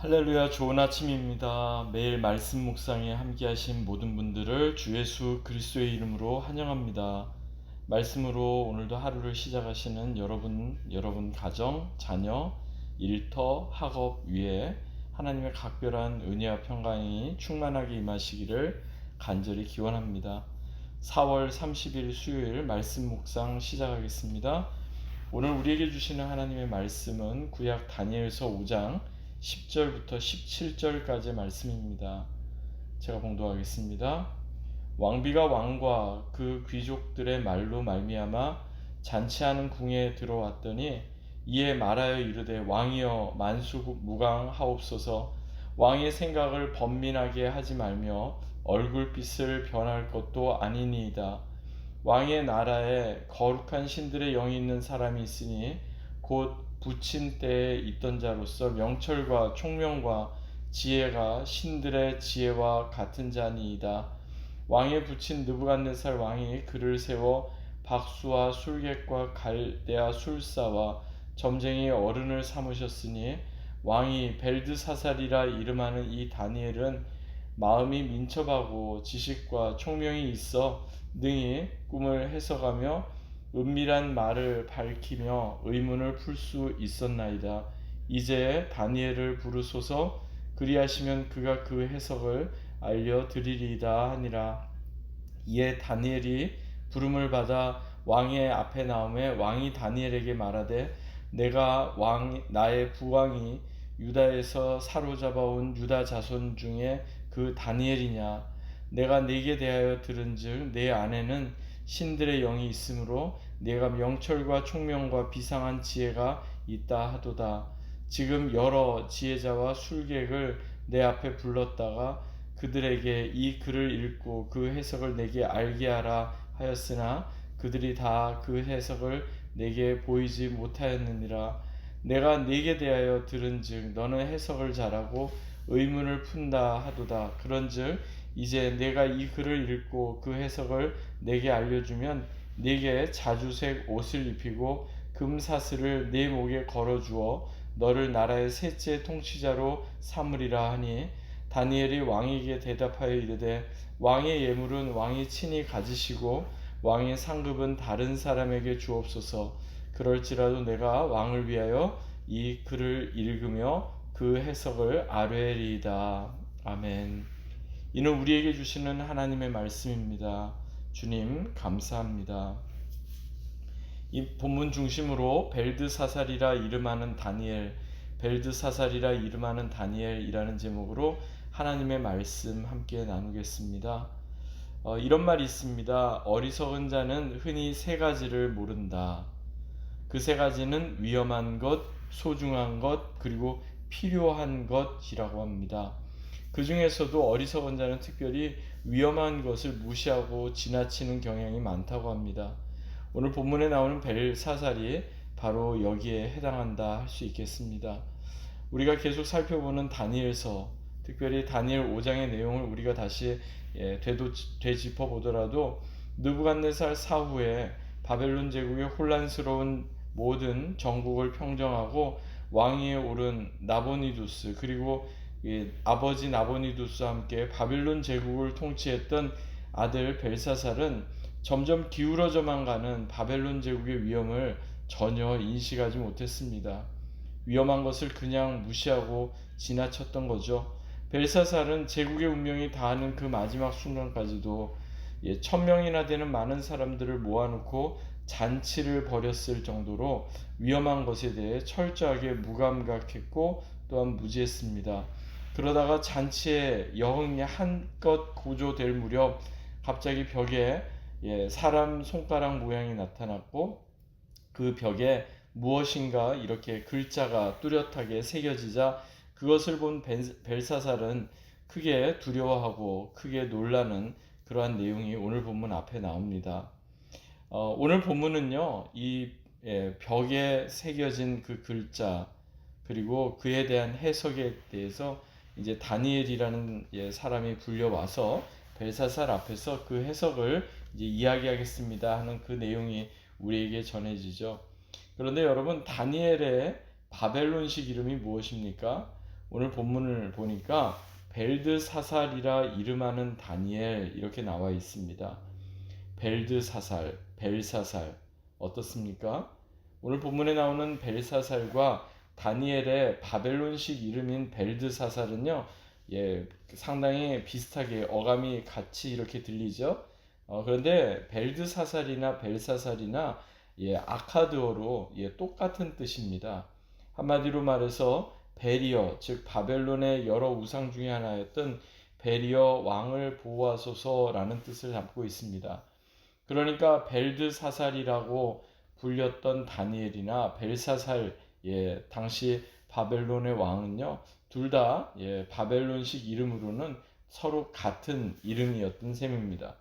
할렐루야, 좋은 아침입니다. 매일 말씀 묵상에 함께하신 모든 분들을 주 예수 그리스도의 이름으로 환영합니다. 말씀으로 오늘도 하루를 시작하시는 여러분 가정, 자녀, 일터, 학업 위에 하나님의 각별한 은혜와 평강이 충만하게 임하시기를 간절히 기원합니다. 4월 30일 수요일 말씀 묵상 시작하겠습니다. 오늘 우리에게 주시는 하나님의 말씀은 구약 다니엘서 5장 10절부터 17절까지의 말씀입니다. 제가 봉독하겠습니다. 왕비가 왕과 그 귀족들의 말로 말미암아 잔치하는 궁에 들어왔더니 이에 말하여 이르되 왕이여 만수무강하옵소서. 왕의 생각을 번민하게 하지 말며 얼굴빛을 변할 것도 아니니이다. 왕의 나라에 거룩한 신들의 영이 있는 사람이 있으니 곧 부친 때에 있던 자로서 명철과 총명과 지혜가 신들의 지혜와 같은 자니이다. 왕의 부친 느부갓네살 왕이 그를 세워 박수와 술객과 갈대아 술사와 점쟁이 어른을 삼으셨으니 왕이 벨드사살이라 이름하는 이 다니엘은 마음이 민첩하고 지식과 총명이 있어 능히 꿈을 해석하며 은밀한 말을 밝히며 의문을 풀 수 있었나이다. 이제 다니엘을 부르소서. 그리하시면 그가 그 해석을 알려드리리이다 하니라. 이에 다니엘이 부름을 받아 왕의 앞에 나오매 왕이 다니엘에게 말하되 내가 나의 부왕이 유다에서 사로잡아온 유다 자손 중에 그 다니엘이냐. 내가 네게 대하여 들은즉 내 안에는 신들의 영이 있으므로 네가 명철과 총명과 비상한 지혜가 있다 하도다. 지금 여러 지혜자와 술객을 내 앞에 불렀다가 그들에게 이 글을 읽고 그 해석을 내게 알게 하라 하였으나 그들이 다 그 해석을 내게 보이지 못하였느니라. 내가 네게 대하여 들은즉 너는 해석을 잘하고 의문을 푼다 하도다. 그런즉 이제 내가 이 글을 읽고 그 해석을 내게 알려주면 네게 자주색 옷을 입히고 금사슬을 네 목에 걸어주어 너를 나라의 셋째 통치자로 삼으리라 하니 다니엘이 왕에게 대답하여 이르되 왕의 예물은 왕이 친히 가지시고 왕의 상급은 다른 사람에게 주옵소서. 그럴지라도 내가 왕을 위하여 이 글을 읽으며 그 해석을 아뢰리이다. 아멘. 이는 우리에게 주시는 하나님의 말씀입니다. 주님 감사합니다. 이 본문 중심으로 벨드사살이라 이름하는 다니엘이라는 제목으로 하나님의 말씀 함께 나누겠습니다. 이런 말이 있습니다. 어리석은 자는 흔히 세 가지를 모른다. 그 세 가지는 위험한 것, 소중한 것, 그리고 필요한 것이라고 합니다. 그 중에서도 어리석은 자는 특별히 위험한 것을 무시하고 지나치는 경향이 많다고 합니다. 오늘 본문에 나오는 벨사살이 바로 여기에 해당한다 할 수 있겠습니다. 우리가 계속 살펴보는 다니엘서, 특별히 다니엘 5장의 내용을 우리가 다시 되짚어 보더라도 느부갓네살 사후에 바벨론 제국의 혼란스러운 모든 정국을 평정하고 왕위에 오른 나보니두스, 그리고 아버지 나보니두스와 함께 바벨론 제국을 통치했던 아들 벨사살은 점점 기울어져만 가는 바벨론 제국의 위험을 전혀 인식하지 못했습니다. 위험한 것을 그냥 무시하고 지나쳤던 거죠. 벨사살은 제국의 운명이 다하는 그 마지막 순간까지도 1000명이나 되는 많은 사람들을 모아놓고 잔치를 벌였을 정도로 위험한 것에 대해 철저하게 무감각했고 또한 무지했습니다. 그러다가 잔치의 여흥이 한껏 고조될 무렵 갑자기 벽에 사람 손가락 모양이 나타났고 그 벽에 무엇인가 이렇게 글자가 뚜렷하게 새겨지자 그것을 본 벨사살은 크게 두려워하고 크게 놀라는 그러한 내용이 오늘 본문 앞에 나옵니다. 오늘 본문은요, 이 벽에 새겨진 그 글자 그리고 그에 대한 해석에 대해서 이제 다니엘이라는 사람이 불려와서 벨사살 앞에서 그 해석을 이제 이야기하겠습니다 하는 그 내용이 우리에게 전해지죠. 그런데 여러분, 다니엘의 바벨론식 이름이 무엇입니까? 오늘 본문을 보니까 벨드사살이라 이름하는 다니엘 이렇게 나와 있습니다. 벨드사살, 벨사살 어떻습니까? 오늘 본문에 나오는 벨사살과 다니엘의 바벨론식 이름인 벨드사살은요, 상당히 비슷하게 어감이 같이 이렇게 들리죠. 그런데 벨드사살이나 벨사살이나 아카드어로 똑같은 뜻입니다. 한마디로 말해서 베리어, 즉 바벨론의 여러 우상 중에 하나였던 베리어 왕을 보호하소서라는 뜻을 담고 있습니다. 그러니까 벨드사살이라고 불렸던 다니엘이나 벨사살, 당시 바벨론의 왕은요, 둘 다 바벨론식 이름으로는 서로 같은 이름이었던 셈입니다.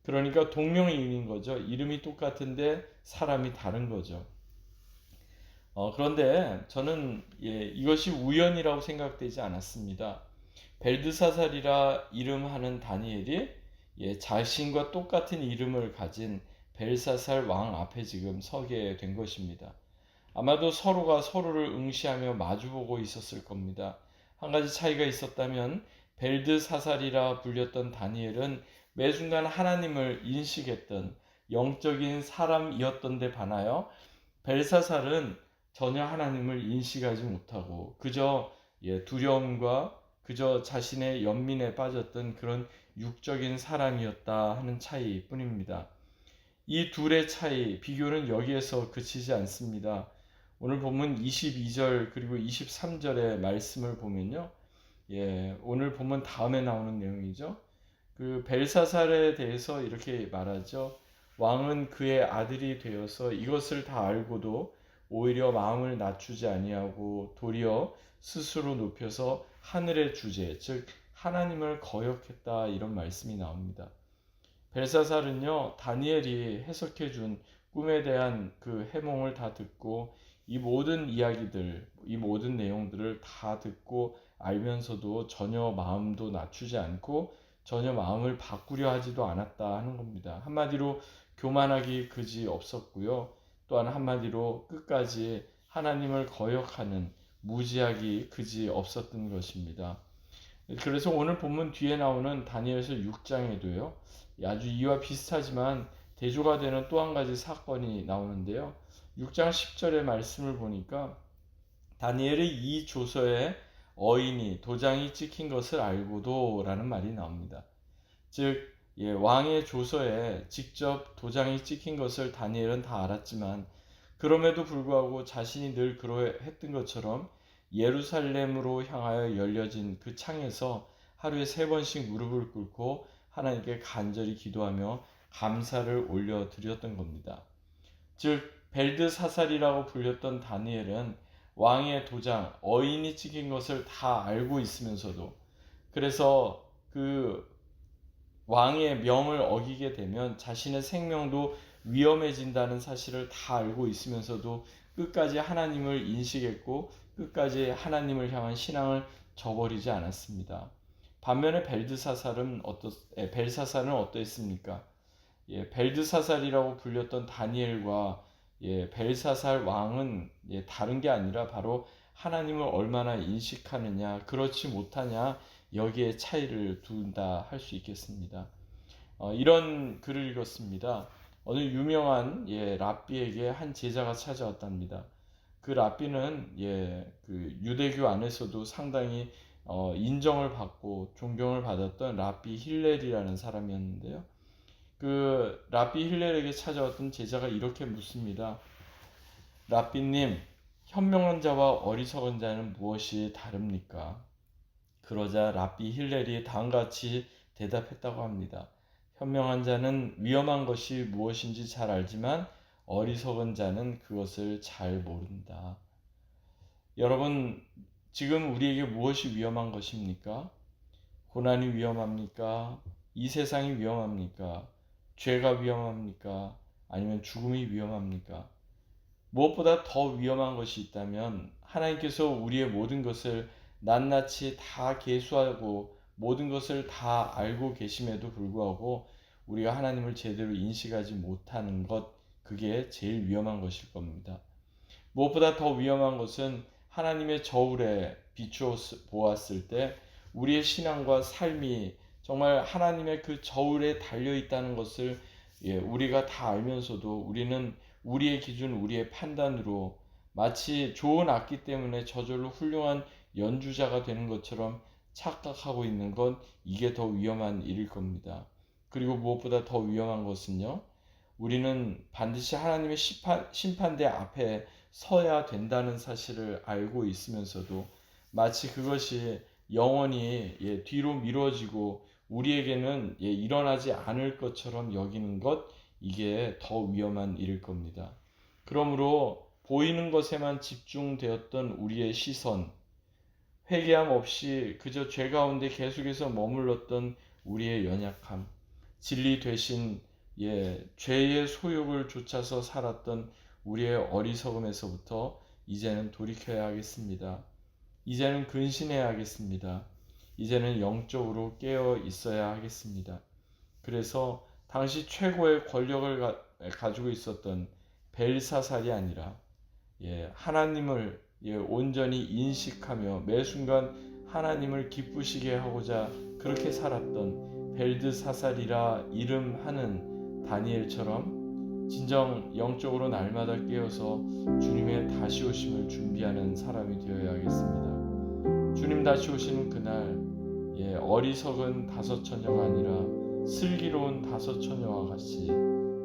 그러니까 동명이인인 거죠. 이름이 똑같은데 사람이 다른 거죠. 그런데 저는 이것이 우연이라고 생각되지 않았습니다. 벨드사살이라 이름하는 다니엘이 자신과 똑같은 이름을 가진 벨사살 왕 앞에 지금 서게 된 것입니다. 아마도 서로가 서로를 응시하며 마주보고 있었을 겁니다. 한 가지 차이가 있었다면 벨드사살이라 불렸던 다니엘은 매 순간 하나님을 인식했던 영적인 사람이었던데 반하여 벨사살은 전혀 하나님을 인식하지 못하고 그저 두려움과 그저 자신의 연민에 빠졌던 그런 육적인 사람이었다 하는 차이뿐입니다. 이 둘의 차이, 비교는 여기에서 그치지 않습니다. 오늘 본문 22절 그리고 23절의 말씀을 보면요. 오늘 본문 다음에 나오는 내용이죠. 그 벨사살에 대해서 이렇게 말하죠. 왕은 그의 아들이 되어서 이것을 다 알고도 오히려 마음을 낮추지 아니하고 도리어 스스로 높여서 하늘의 주제, 즉 하나님을 거역했다 이런 말씀이 나옵니다. 벨사살은요, 다니엘이 해석해 준 꿈에 대한 그 해몽을 다 듣고 이 모든 이야기들, 이 모든 내용들을 다 듣고 알면서도 전혀 마음도 낮추지 않고 전혀 마음을 바꾸려 하지도 않았다 하는 겁니다. 한마디로 교만하기 그지 없었고요. 또한 한마디로 끝까지 하나님을 거역하는 무지하기 그지 없었던 것입니다. 그래서 오늘 본문 뒤에 나오는 다니엘서 6장에도요. 아주 이와 비슷하지만 대조가 되는 또 한 가지 사건이 나오는데요. 6장 10절의 말씀을 보니까 다니엘의 이 조서에 어인이 도장이 찍힌 것을 알고도 라는 말이 나옵니다. 즉 왕의 조서에 직접 도장이 찍힌 것을 다니엘은 다 알았지만 그럼에도 불구하고 자신이 늘 그러했던 것처럼 예루살렘으로 향하여 열려진 그 창에서 하루에 3번씩 무릎을 꿇고 하나님께 간절히 기도하며 감사를 올려드렸던 겁니다. 즉 벨드사살이라고 불렸던 다니엘은 왕의 도장, 어인이 찍힌 것을 다 알고 있으면서도 그래서 그 왕의 명을 어기게 되면 자신의 생명도 위험해진다는 사실을 다 알고 있으면서도 끝까지 하나님을 인식했고 끝까지 하나님을 향한 신앙을 저버리지 않았습니다. 반면에 벨사살은 어떠했습니까? 벨드사살이라고 불렸던 다니엘과 벨사살 왕은 다른 게 아니라 바로 하나님을 얼마나 인식하느냐, 그렇지 못하냐, 여기에 차이를 둔다 할 수 있겠습니다. 이런 글을 읽었습니다. 어느 유명한 랍비에게 한 제자가 찾아왔답니다. 그 랍비는 그 유대교 안에서도 상당히 인정을 받고 존경을 받았던 랍비 힐렐이라는 사람이었는데요. 그 랍비 힐렐에게 찾아왔던 제자가 이렇게 묻습니다. 랍비님, 현명한 자와 어리석은 자는 무엇이 다릅니까? 그러자 랍비 힐렐이 다음같이 대답했다고 합니다. 현명한 자는 위험한 것이 무엇인지 잘 알지만 어리석은 자는 그것을 잘 모른다. 여러분, 지금 우리에게 무엇이 위험한 것입니까? 고난이 위험합니까? 이 세상이 위험합니까? 죄가 위험합니까? 아니면 죽음이 위험합니까? 무엇보다 더 위험한 것이 있다면 하나님께서 우리의 모든 것을 낱낱이 다 계수하고 모든 것을 다 알고 계심에도 불구하고 우리가 하나님을 제대로 인식하지 못하는 것, 그게 제일 위험한 것일 겁니다. 무엇보다 더 위험한 것은 하나님의 저울에 비추어 보았을 때 우리의 신앙과 삶이 정말 하나님의 그 저울에 달려 있다는 것을 우리가 다 알면서도 우리는 우리의 기준, 우리의 판단으로 마치 좋은 악기 때문에 저절로 훌륭한 연주자가 되는 것처럼 착각하고 있는 건 이게 더 위험한 일일 겁니다. 그리고 무엇보다 더 위험한 것은요, 우리는 반드시 하나님의 심판대 앞에 서야 된다는 사실을 알고 있으면서도 마치 그것이 영원히 뒤로 미뤄지고 우리에게는 일어나지 않을 것처럼 여기는 것, 이게 더 위험한 일일 겁니다. 그러므로 보이는 것에만 집중되었던 우리의 시선, 회개함 없이 그저 죄 가운데 계속해서 머물렀던 우리의 연약함, 진리 되신 죄의 소욕을 쫓아서 살았던 우리의 어리석음에서부터 이제는 돌이켜야 하겠습니다. 이제는 근신해야 하겠습니다. 이제는 영적으로 깨어 있어야 하겠습니다. 그래서 당시 최고의 권력을 가지고 있었던 벨사살이 아니라 하나님을 온전히 인식하며 매 순간 하나님을 기쁘시게 하고자 그렇게 살았던 벨드사살이라 이름하는 다니엘처럼 진정 영적으로 날마다 깨어서 주님의 다시 오심을 준비하는 사람이 되어야 하겠습니다. 주님 다시 오시는 그날 어리석은 다섯 처녀가 아니라 슬기로운 다섯 처녀와 같이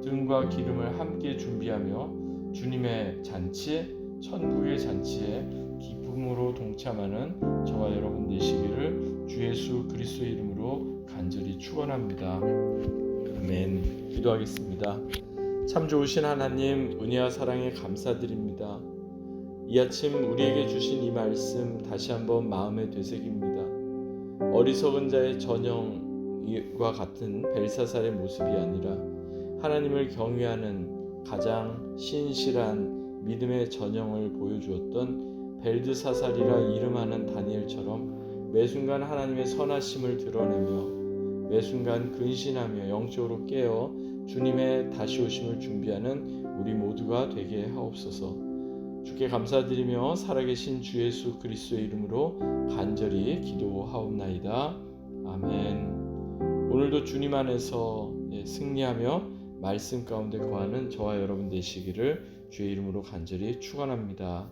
등과 기름을 함께 준비하며 주님의 잔치, 천국의 잔치에 기쁨으로 동참하는 저와 여러분 되시기를 주 예수 그리스도의 이름으로 간절히 축원합니다. 아멘. 기도하겠습니다. 참 좋으신 하나님, 은혜와 사랑에 감사드립니다. 이 아침 우리에게 주신 이 말씀 다시 한번 마음에 되새깁니다. 어리석은 자의 전형과 같은 벨사살의 모습이 아니라 하나님을 경외하는 가장 신실한 믿음의 전형을 보여주었던 벨드사살이라 이름하는 다니엘처럼 매순간 하나님의 선하심을 드러내며 매순간 근신하며 영적으로 깨어 주님의 다시 오심을 준비하는 우리 모두가 되게 하옵소서. 주께 감사드리며 살아계신 주 예수 그리스도의 이름으로 간절히 기도하옵나이다. 아멘. 오늘도 주님 안에서 승리하며 말씀 가운데 거하는 저와 여러분 되시기를 주의 이름으로 간절히 축원합니다.